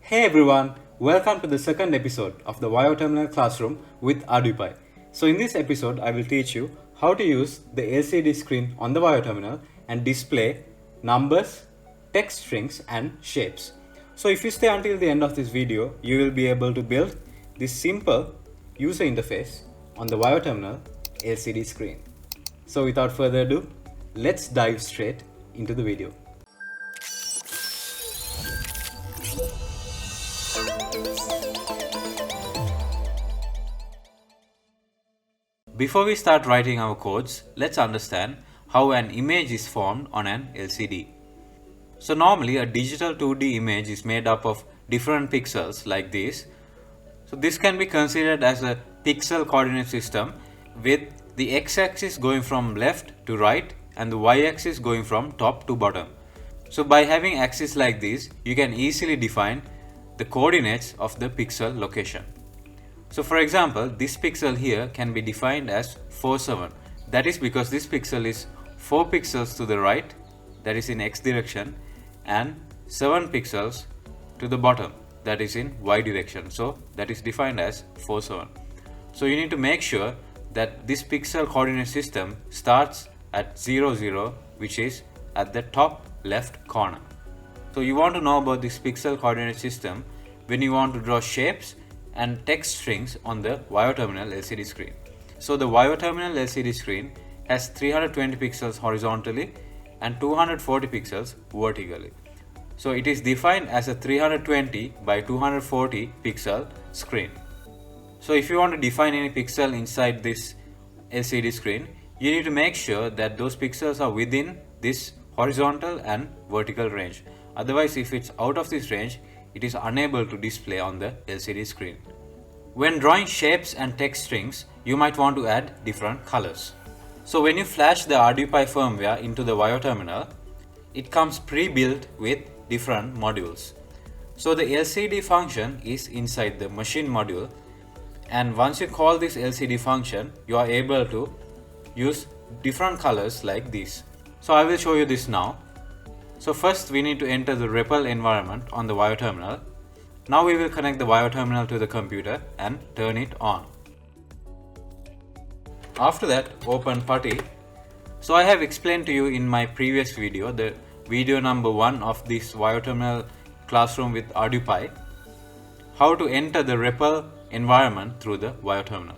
Hey everyone, welcome to the second episode of the Bioterminal Classroom with ArduPi. So in this episode, I will teach you how to use the LCD screen on the Bioterminal and display numbers, text strings and shapes. So if you stay until the end of this video, you will be able to build this simple user interface on the Bioterminal LCD screen. So without further ado, let's dive straight into the video. Before we start writing our codes, let's understand how an image is formed on an LCD. So normally a digital 2D image is made up of different pixels like this. So this can be considered as a pixel coordinate system with the x-axis going from left to right and the y-axis going from top to bottom. So by having axes like this, you can easily define the coordinates of the pixel location. So for example, this pixel here can be defined as 4, 7. That is because this pixel is 4 pixels to the right, that is in x direction, and 7 pixels to the bottom, that is in y direction. So that is defined as 4, 7. So you need to make sure that this pixel coordinate system starts at 0, 0, which is at the top left corner. So you want to know about this pixel coordinate system when you want to draw shapes and text strings on the Bioterminal LCD screen. So the Bioterminal LCD screen has 320 pixels horizontally and 240 pixels vertically. So it is defined as a 320 by 240 pixel screen. So if you want to define any pixel inside this LCD screen, you need to make sure that those pixels are within this horizontal and vertical range. Otherwise, if it's out of this range, it is unable to display on the LCD screen. When drawing shapes and text strings, you might want to add different colors. So when you flash the ArduPi firmware into the Bioterminal, it comes pre-built with different modules. So the LCD function is inside the machine module, and once you call this LCD function, you are able to use different colors like this. So I will show you this now. So first we need to enter the REPL environment on the Bioterminal. Now we will connect the Bioterminal to the computer and turn it on. After that, open PuTTY. So I have explained to you in my previous video, the video number 1 of this Bioterminal classroom with ArduPi, how to enter the REPL environment through the Bioterminal.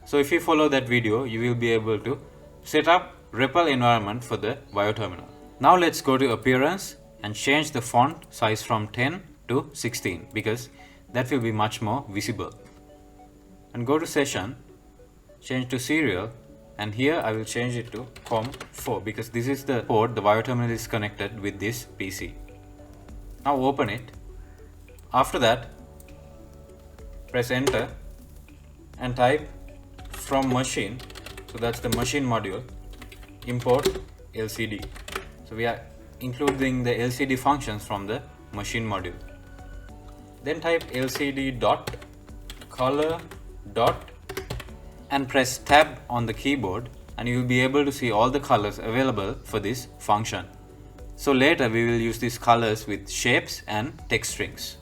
So if you follow that video, you will be able to set up REPL environment for the Bioterminal. Now let's go to appearance and change the font size from 10 to 16 because that will be much more visible. And go to session, change to serial, and here I will change it to COM4 because this is the port the Bioterminal is connected with this PC. Now open it. After that, press enter and type from machine, so that's the machine module, import LCD. So we are including the LCD functions from the machine module. Then type LCD dot color dot and press tab on the keyboard, and you will be able to see all the colors available for this function. So later we will use these colors with shapes and text strings.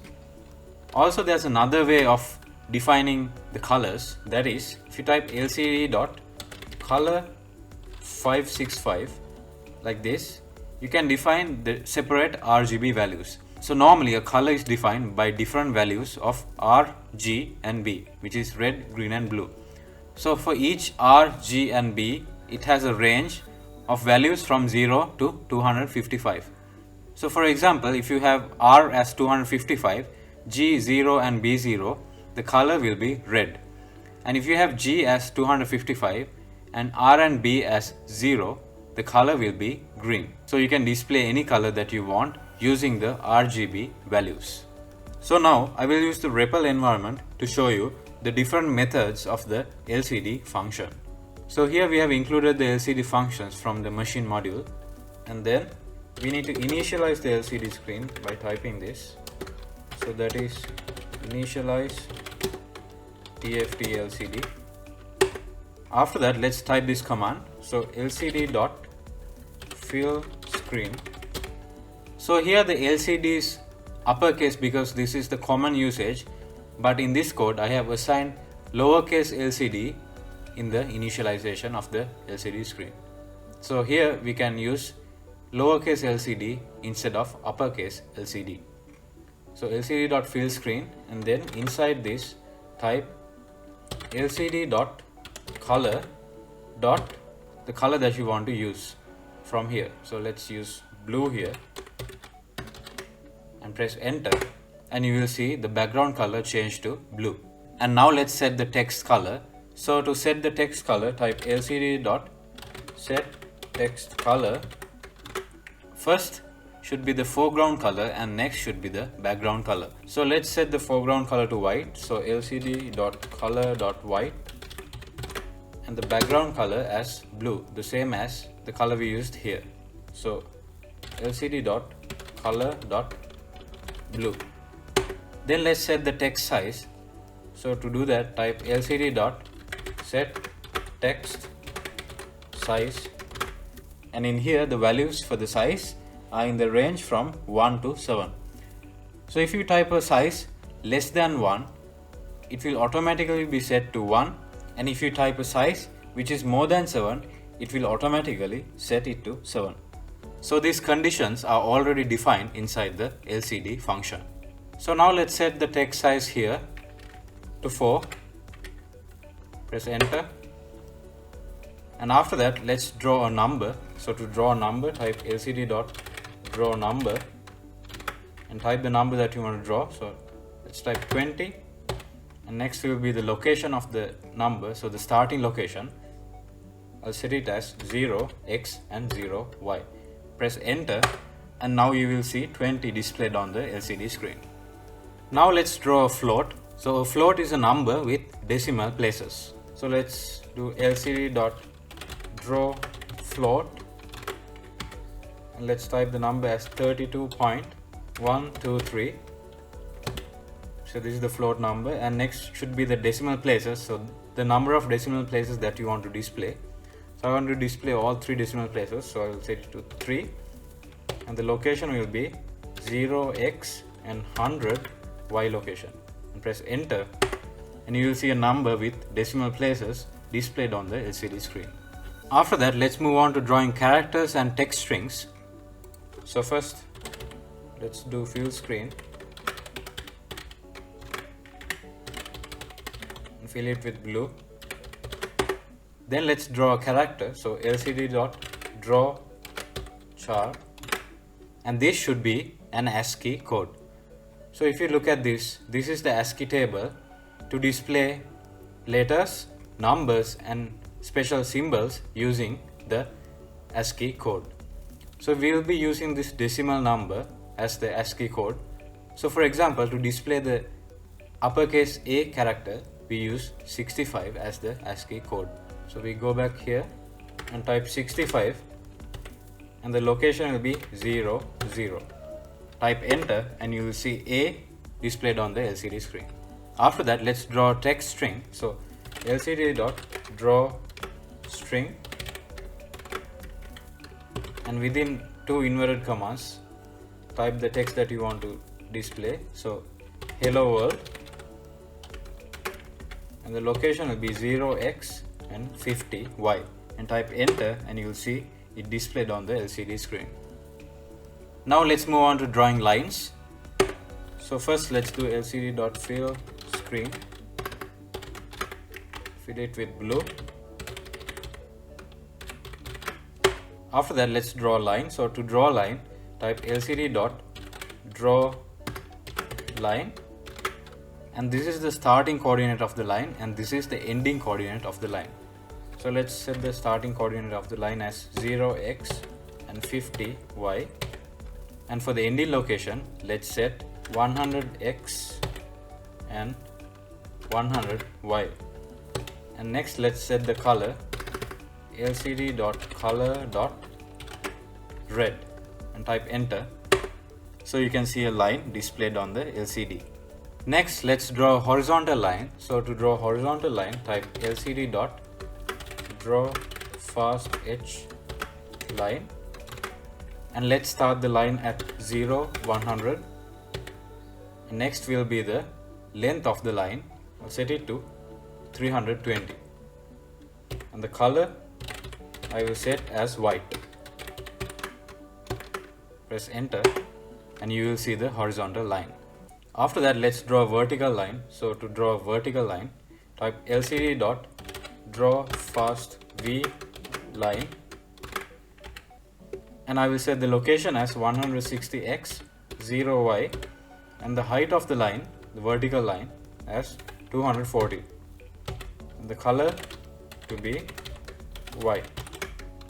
Also there's another way of defining the colors, that is if you type LCD dot color 565 like this, you can define the separate RGB values. So normally a color is defined by different values of R, G and B, which is red, green and blue. So for each R, G and B, it has a range of values from 0 to 255. So for example, if you have R as 255, G 0 and B 0, the color will be red. And if you have G as 255 and R and B as 0, the color will be green. So you can display any color that you want using the RGB values. So now I will use the REPL environment to show you the different methods of the LCD function. So here we have included the LCD functions from the machine module, and then we need to initialize the LCD screen by typing this. So that is initialize TFT LCD. After that, let's type this command. So LCD dot fill screen. So here the LCD's uppercase because this is the common usage, but in this code I have assigned lowercase LCD in the initialization of the LCD screen. So here we can use lowercase LCD instead of uppercase LCD. So LCD.fillScreen, and then inside this type LCD.color dot the color that you want to use from here. So let's use blue here and press enter, and you will see the background color change to blue. And now let's set the text color. So to set the text color, type LCD.setTextColor. First should be the foreground color and next should be the background color. So let's set the foreground color to white. So LCD.color.white, and the background color as blue, the same as the color we used here. So LCD.color.blue. Then let's set the text size. So to do that, type LCD.setTextSize, and in here the values for the size are in the range from 1 to 7. So if you type a size less than 1, it will automatically be set to 1, and if you type a size which is more than 7, it will automatically set it to 7. So these conditions are already defined inside the LCD function. So now let's set the text size here to 4. Press enter, and after that let's draw a number. So to draw a number, type LCD.drawNumber and type the number that you want to draw. So let's type 20, and next will be the location of the number. So the starting location, I'll set it as 0x and 0y. Press enter, and now you will see 20 displayed on the LCD screen. Now let's draw a float. So a float is a number with decimal places. So let's do LCD.drawFloat, and let's type the number as 32.123. So this is the float number, and next should be the decimal places. So the number of decimal places that you want to display. So I want to display all 3 decimal places, so I will set it to 3, and the location will be 0x and 100y location, and press enter, and you will see a number with decimal places displayed on the LCD screen. After that, let's move on to drawing characters and text strings. So first let's do fill screen and fill it with blue. Then let's draw a character. So LCD.drawChar, and this should be an ASCII code. So if you look at this is the ASCII table to display letters, numbers and special symbols using the ASCII code. So we will be using this decimal number as the ASCII code. So for example, to display the uppercase A character, we use 65 as the ASCII code. So we go back here and type 65, and the location will be 0, 0. Type enter, and you will see A displayed on the LCD screen. After that, let's draw a text string. So LCD.drawString, and within 2 inverted commas type the text that you want to display. So hello world, and the location will be 0x and 50y, and type enter, and you will see it displayed on the LCD screen. Now let's move on to drawing lines. So first let's do LCD.fillScreen, fill it with blue. After that, let's draw a line. So to draw a line, type LCD.drawLine, and this is the starting coordinate of the line, and this is the ending coordinate of the line. So let's set the starting coordinate of the line as 0x and 50y, and for the ending location, let's set 100x and 100y. And next, let's set the color LCD.color.red and type enter. So you can see a line displayed on the LCD. Next, let's draw a horizontal line. So to draw a horizontal line, type LCD.drawFastEdgeLine, and let's start the line at 0, 100, Next will be the length of the line. I'll set it to 320. And the color I will set as white. Press enter and you will see the horizontal line. After that, let's draw a vertical line. So to draw a vertical line, type LCD dot draw fast V line, and I will set the location as 160x 0y and the height of the line, the vertical line, as 240 and the color to be white.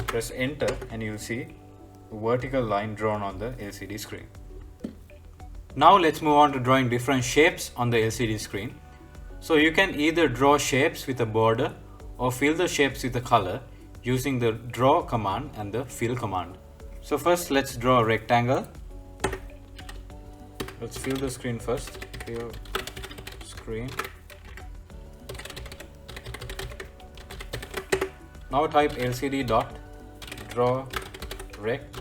Press enter and you will see a vertical line drawn on the LCD screen. Now let's move on to drawing different shapes on the LCD screen. So you can either draw shapes with a border or fill the shapes with a color using the draw command and the fill command. So first let's draw a rectangle. Let's fill the screen first. Fill screen. Now type LCD dot draw rect.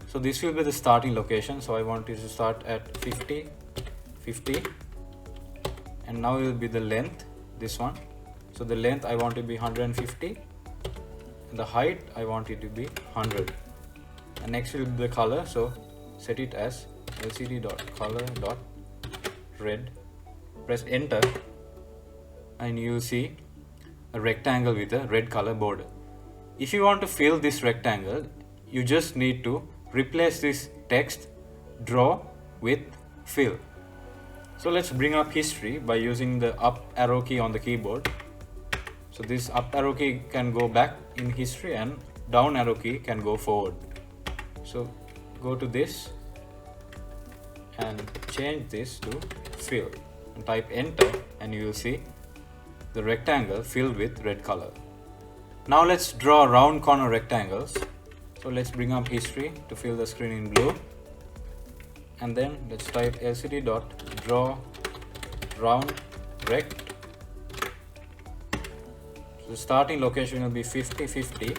So this will be the starting location. So I want it to start at 50, 50, and now it will be the length, this one. So the length I want to be 150 and the height I want it to be 100. And next will be the color. So set it as LCD dot color dot red. Press enter and you will see a rectangle with a red color border. If you want to fill this rectangle, you just need to replace this text draw with fill. So let's bring up history by using the up arrow key on the keyboard. So this up arrow key can go back in history and down arrow key can go forward. So go to this and change this to fill and type enter and you will see the rectangle filled with red color. Now let's draw round corner rectangles. So let's bring up history to fill the screen in blue, and then let's type LCD dot draw round rect. So the starting location will be 50, 50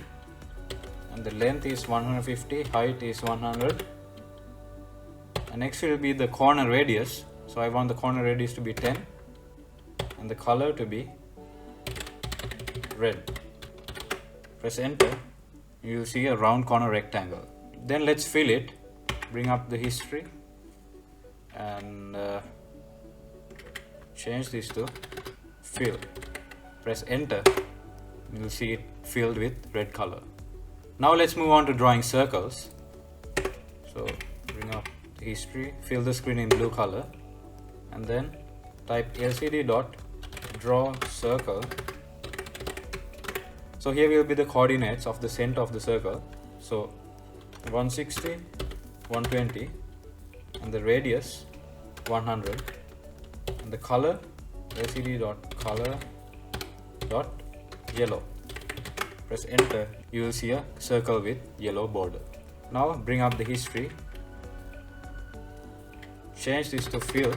and the length is 150, height is 100, and next will be the corner radius. So I want the corner radius to be 10 and the color to be red. Press enter, you will see a round corner rectangle. Then let's fill it. Bring up the history and change this to fill. Press enter, you will see it filled with red color. Now let's move on to drawing circles. So bring up the history, fill the screen in blue color, and then type LCD dot draw circle. So here will be the coordinates of the center of the circle. So 160, 120, and the radius 100, and the color LCD dot color dot yellow. Press enter, you will see a circle with yellow border. Now bring up the history, change this to fill,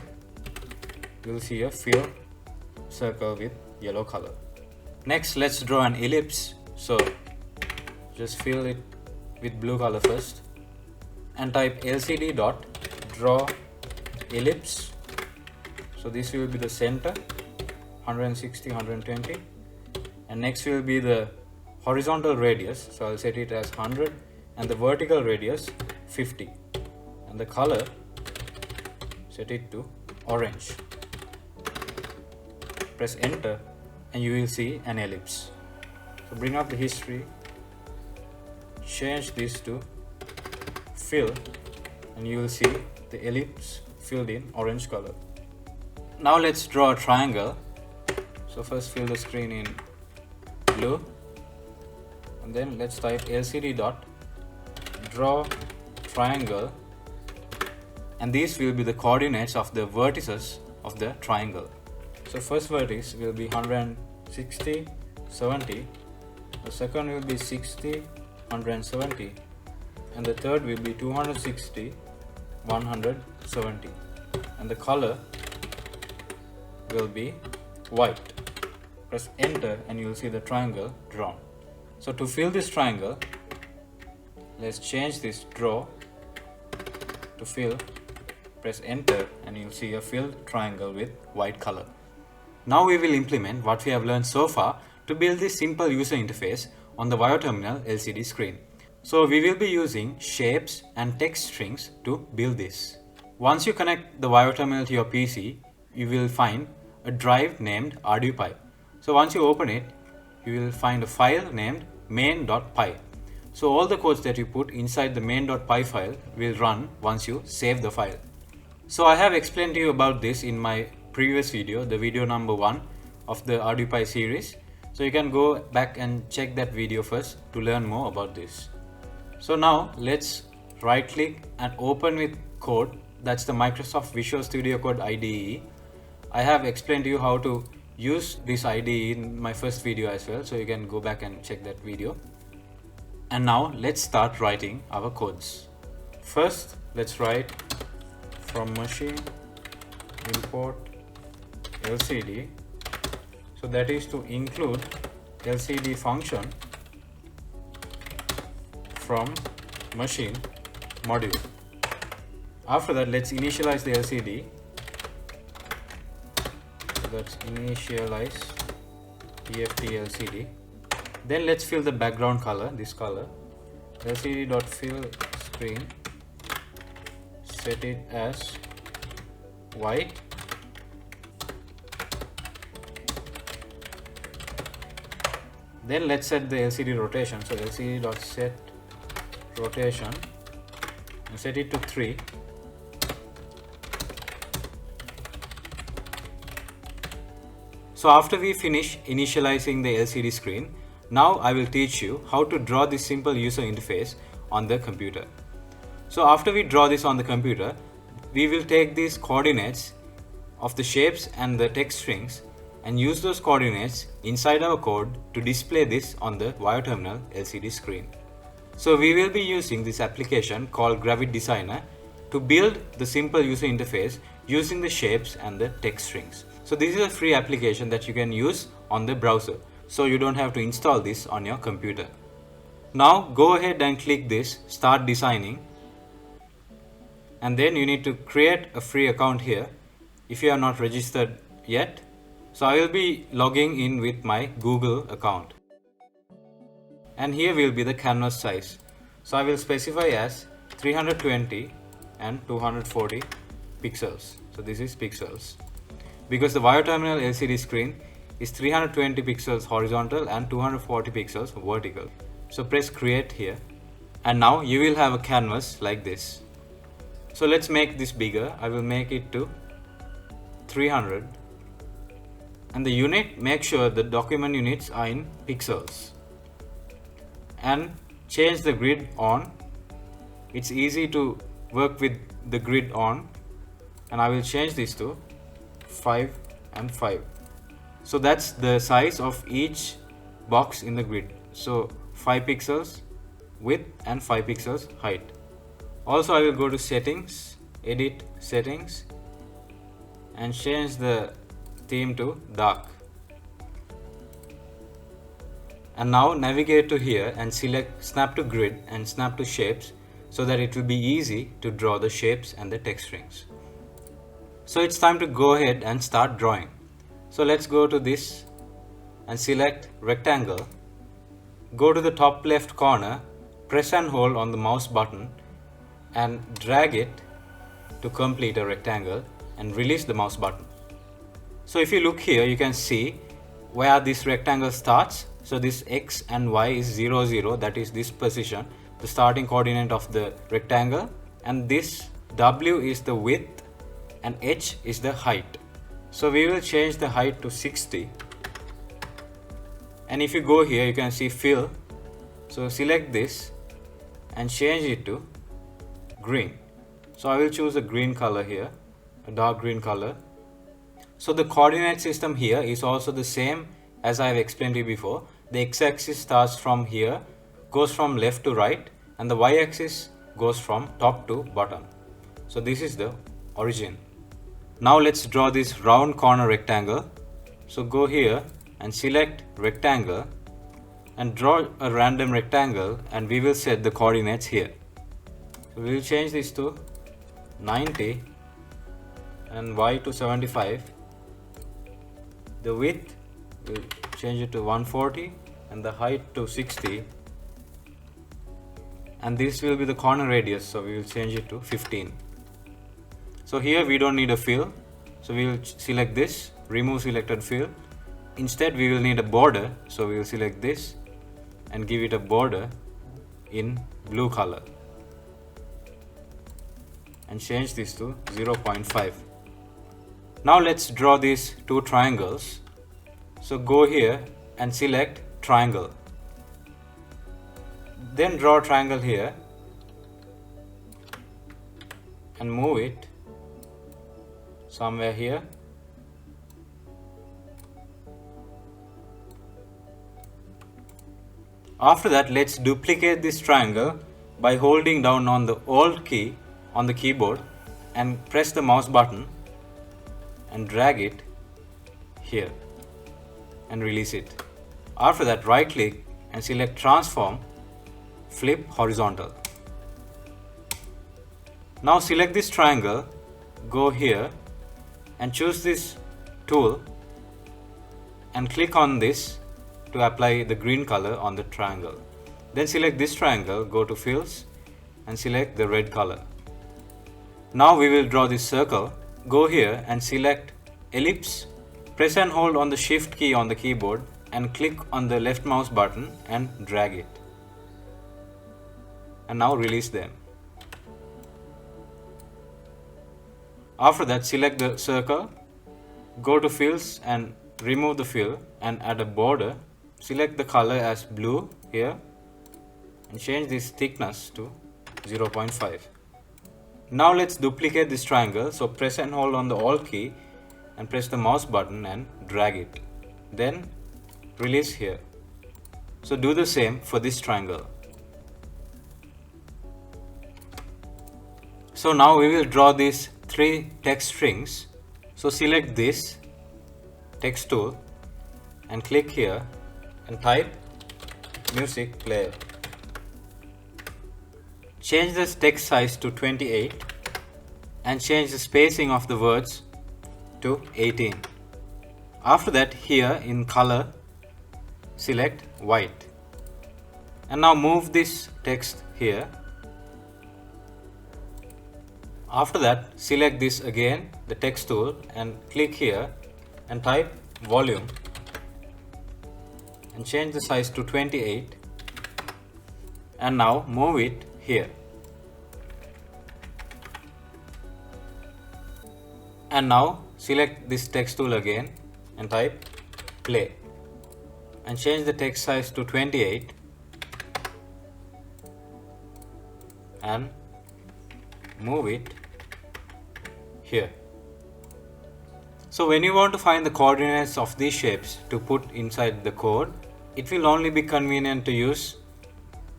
you will see a fill circle with yellow color. Next let's draw an ellipse. So just fill it with blue color first and type LCD dot draw ellipse. So this will be the center 160, 120, and next will be the horizontal radius. So I'll set it as 100 and the vertical radius 50, and the color set it to orange. Press enter and you will see an ellipse. So bring up the history, change this to fill, and you will see the ellipse filled in orange color. Now let's draw a triangle. So first fill the screen in blue, and then let's type LCD dot draw triangle, and these will be the coordinates of the vertices of the triangle. So first vertex will be 160, 70, the second will be 60, 170, and the third will be 260, 170, and the color will be white. Press enter and you will see the triangle drawn. So to fill this triangle, let's change this draw to fill press enter and you'll see a filled triangle with white color. Now we will implement what we have learned so far to build this simple user interface on the WyoTerminal LCD screen. So we will be using shapes and text strings to build this. Once you connect the WyoTerminal to your PC, you will find a drive named ArduPy. So once you open it, you will find a file named main.py. So all the codes that you put inside the main.py file will run once you save the file. So I have explained to you about this in my previous video, the video number 1 of the ArduPy series. So you can go back and check that video first to learn more about this. So now let's right click and open with code. That's the Microsoft Visual Studio Code IDE. I have explained to you how to use this IDE in my first video as well, so you can go back and check that video. And now let's start writing our codes. First, let's write from machine import LCD. So that is to include LCD function from machine module. After that, let's initialize the LCD. So that's initialize EFT LCD. Then let's fill the background color, this color. LCD.fill screen, set it as white. Then let's set the LCD rotation. So LCD.set rotation and set it to 3. So after we finish initializing the LCD screen, now I will teach you how to draw this simple user interface on the computer. So after we draw this on the computer, we will take these coordinates of the shapes and the text strings and use those coordinates inside our code to display this on the WyoTerminal LCD screen. So we will be using this application called Gravit Designer to build the simple user interface using the shapes and the text strings. So this is a free application that you can use on the browser, so you don't have to install this on your computer. Now go ahead and click this Start Designing, and then you need to create a free account here if you are not registered yet. So I will be logging in with my Google account, and here will be the canvas size. So I will specify as 320 and 240 pixels. So this is pixels, because the WyoTerminal LCD screen is 320 pixels horizontal and 240 pixels vertical. So press create here, and now you will have a canvas like this. So let's make this bigger. I will make it to 300, and the unit, make sure the document units are in pixels, and change the grid on. It's easy to work with the grid on, and I will change this to 5 and 5. So that's the size of each box in the grid. So 5 pixels width and 5 pixels height. Also I will go to settings, edit settings, and change the theme to dark. And now navigate to here and select snap to grid and snap to shapes, so that it will be easy to draw the shapes and the text strings. So it's time to go ahead and start drawing. So let's go to this and select rectangle. Go to the top left corner, press and hold on the mouse button and drag it to complete a rectangle, and release the mouse button. So if you look here, you can see where this rectangle starts. So this X and Y is 0, 0, that is this position, the starting coordinate of the rectangle, and this W is the width and H is the height. So we will change the height to 60, and if you go here you can see fill. So select this and change it to green. So I will choose a green color here, a dark green color. So the coordinate system here is also the same as I have explained to you before. The x-axis starts from here, goes from left to right, and the y-axis goes from top to bottom. So this is the origin. Now let's draw this round corner rectangle. So go here and select rectangle and draw a random rectangle, and we will set the coordinates here. So we will change this to 90 and Y to 75. The width we'll change it to 140 and the height to 60, and this will be the corner radius, so we will change it to 15. So here we don't need a fill, so we will select this, remove selected fill. Instead we will need a border, so we will select this and give it a border in blue color and change this to 0.5. Now let's draw these two triangles. So go here and select triangle. Then draw a triangle here and move it somewhere here. After that, let's duplicate this triangle by holding down on the Alt key on the keyboard and press the mouse button and drag it here and release it. After that, right click and select transform, flip horizontal. Now select this triangle, go here and choose this tool and click on this to apply the green color on the triangle. Then select this triangle, go to fills and select the red color. Now we will draw this circle. Go here and select ellipse. Press and hold on the shift key on the keyboard and click on the left mouse button and drag it. And now release them. After that, select the circle, go to fills and remove the fill and add a border. Select the color as blue here and change this thickness to 0.5. Now let's duplicate this triangle, so press and hold on the Alt key and press the mouse button and drag it. Then release here. So do the same for this triangle. So now we will draw these three text strings. So select this text tool and click here and type music player. Change the text size to 28 and change the spacing of the words to 18. After that, here in color, select white. And now move this text here. After that, select this again, the text tool, and click here and type volume and change the size to 28 and now move it here. And now select this text tool again and type play and change the text size to 28 and move it here. So when you want to find the coordinates of these shapes to put inside the code, it will only be convenient to use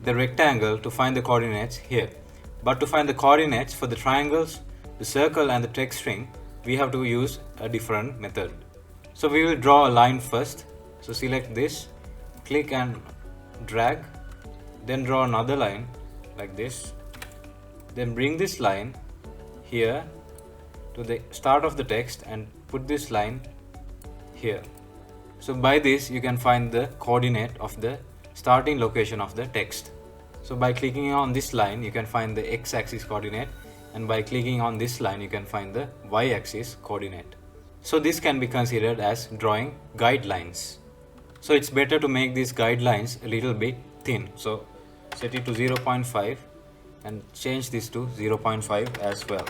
the rectangle to find the coordinates here. But to find the coordinates for the triangles, the circle and the text string, we have to use a different method. So we will draw a line first. So select this, click and drag, then draw another line like this. Then bring this line here to the start of the text and put this line here. So by this you can find the coordinate of the starting location of the text. So by clicking on this line you can find the x-axis coordinate, and by clicking on this line you can find the y-axis coordinate. So this can be considered as drawing guidelines. So it's better to make these guidelines a little bit thin. So set it to 0.5 and change this to 0.5 as well.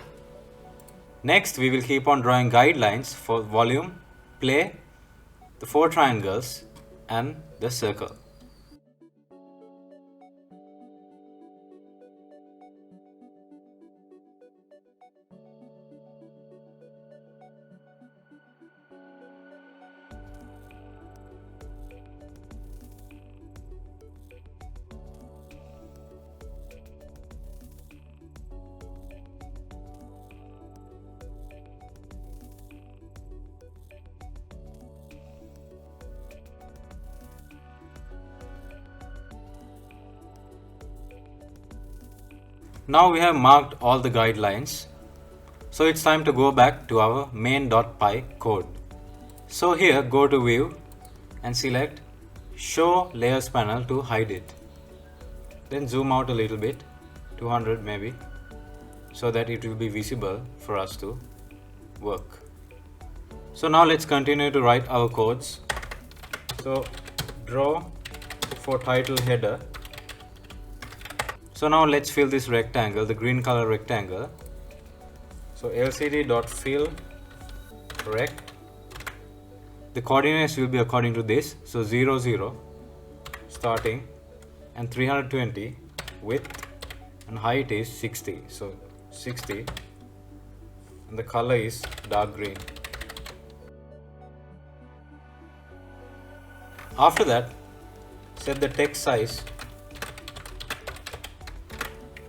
Next we will keep on drawing guidelines for volume, play, the four triangles and the circle. Now we have marked all the guidelines. So it's time to go back to our main.py code. So here go to view and select show layers panel to hide it. Then zoom out a little bit, 200 maybe, so that it will be visible for us to work. So now let's continue to write our codes. So draw for title header. So now let's fill this rectangle, the green color rectangle. So lcd.fill rect. The coordinates will be according to this. So 0, 0 starting and 320 width and height is 60. So 60 and the color is dark green. After that, set the text size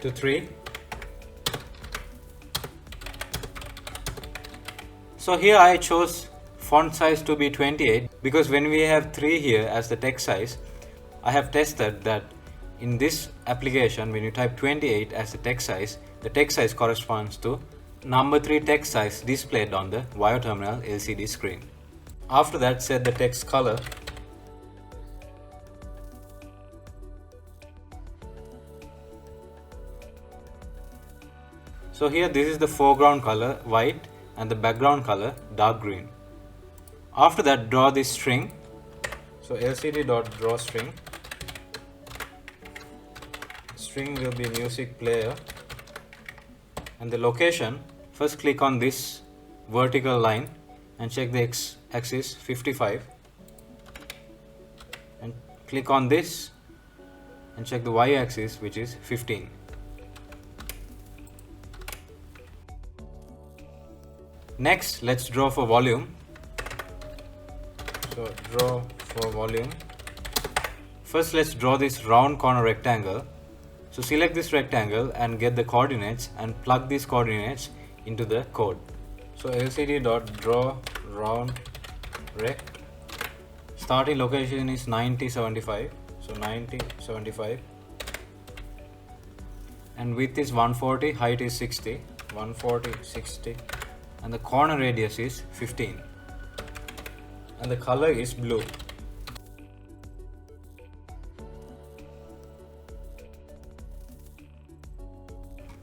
to 3. So here I chose font size to be 28 because when we have 3 here as the text size, I have tested that in this application when you type 28 as the text size corresponds to number 3 text size displayed on the Wire Terminal LCD screen. After that, set the text color So here this is the foreground color white and the background color dark green. After that, draw this string. So lcd.draw string. String will be music player. And the location, first click on this vertical line and check the x-axis 55. And click on this and check the y-axis which is 15. Next, let's draw for volume. So draw for volume. First, let's draw this round corner rectangle. So select this rectangle and get the coordinates and plug these coordinates into the code. So lcd.draw round rect. Starting location is 90, 75. So 90, 75. And width is 140, height is 60. 140, 60. And the corner radius is 15 and the color is blue.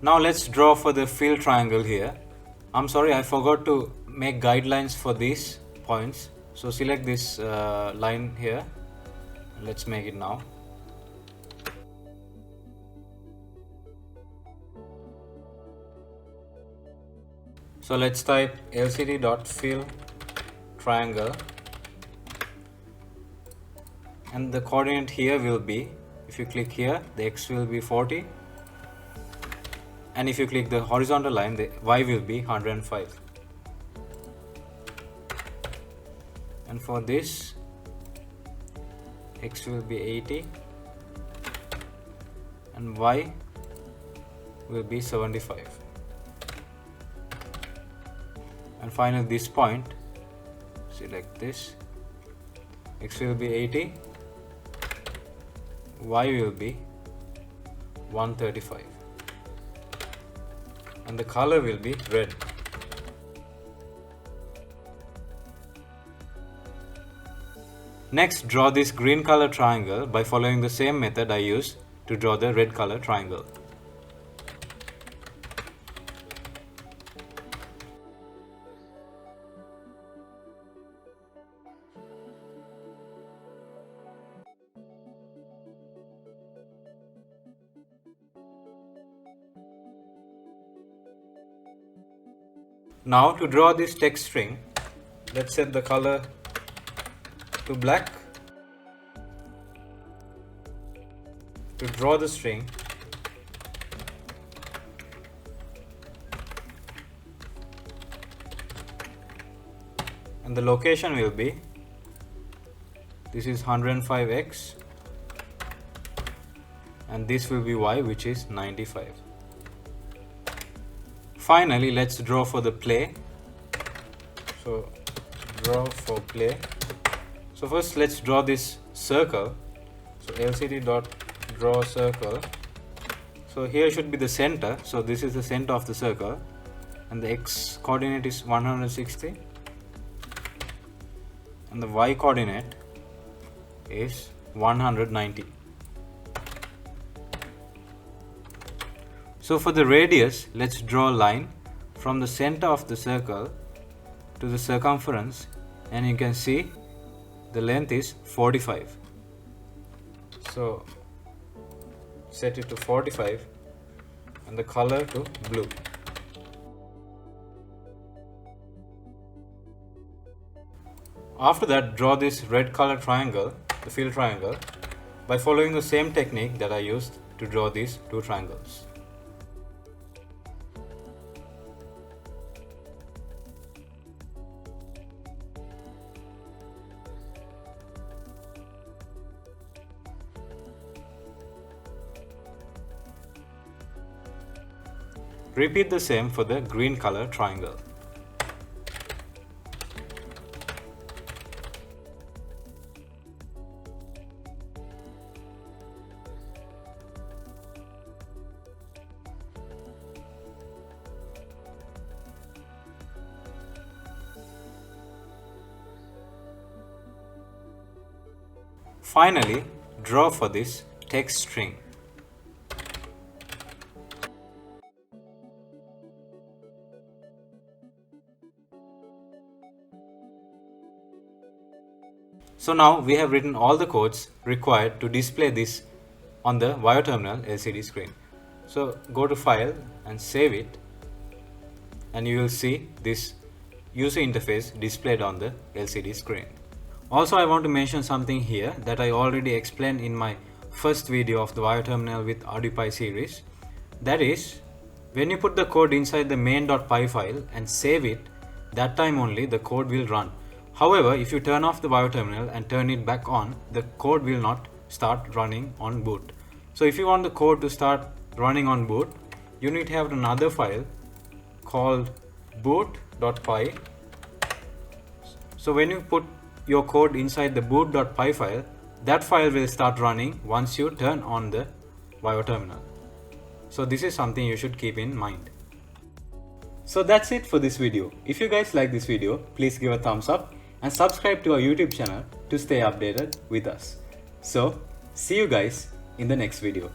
Now let's draw for the fill triangle here. I'm sorry, I forgot to make guidelines for these points. So select this line here. Let's make it now. So let's type lcd.fill triangle and the coordinate here will be, if you click here, the x will be 40 and if you click the horizontal line, the y will be 105. And for this, x will be 80 and y will be 75. And finally this point, select this, x will be 80, y will be 135 and the color will be red. Next, draw this green color triangle by following the same method I used to draw the red color triangle. Now to draw this text string, let's set the color to black. To draw the string, and the location will be, this is 105x and this will be y, which is 95. Finally, let's draw for the play. So draw for play. So first let's draw this circle. So lcd.draw circle. So here should be the center. So this is the center of the circle. and the x coordinate is 160 and the y coordinate is 190. So for the radius, let's draw a line from the center of the circle to the circumference, and you can see the length is 45. So set it to 45 and the color to blue. After that, draw this red color triangle, the fill triangle, by following the same technique that I used to draw these two triangles. Repeat the same for the green color triangle. Finally, draw for this text string. So now we have written all the codes required to display this on the Wire Terminal LCD screen. So go to File and save it, and you will see this user interface displayed on the LCD screen. Also, I want to mention something here that I already explained in my first video of the Wire Terminal with ArduPy series. That is, when you put the code inside the main.py file and save it, that time only the code will run. However, if you turn off the Wire Terminal and turn it back on, the code will not start running on boot. So if you want the code to start running on boot, you need to have another file called boot.py. So when you put your code inside the boot.py file, that file will start running once you turn on the Wire Terminal. So this is something you should keep in mind. So that's it for this video. If you guys like this video, please give a thumbs up and subscribe to our YouTube channel to stay updated with us. So see you guys in the next video.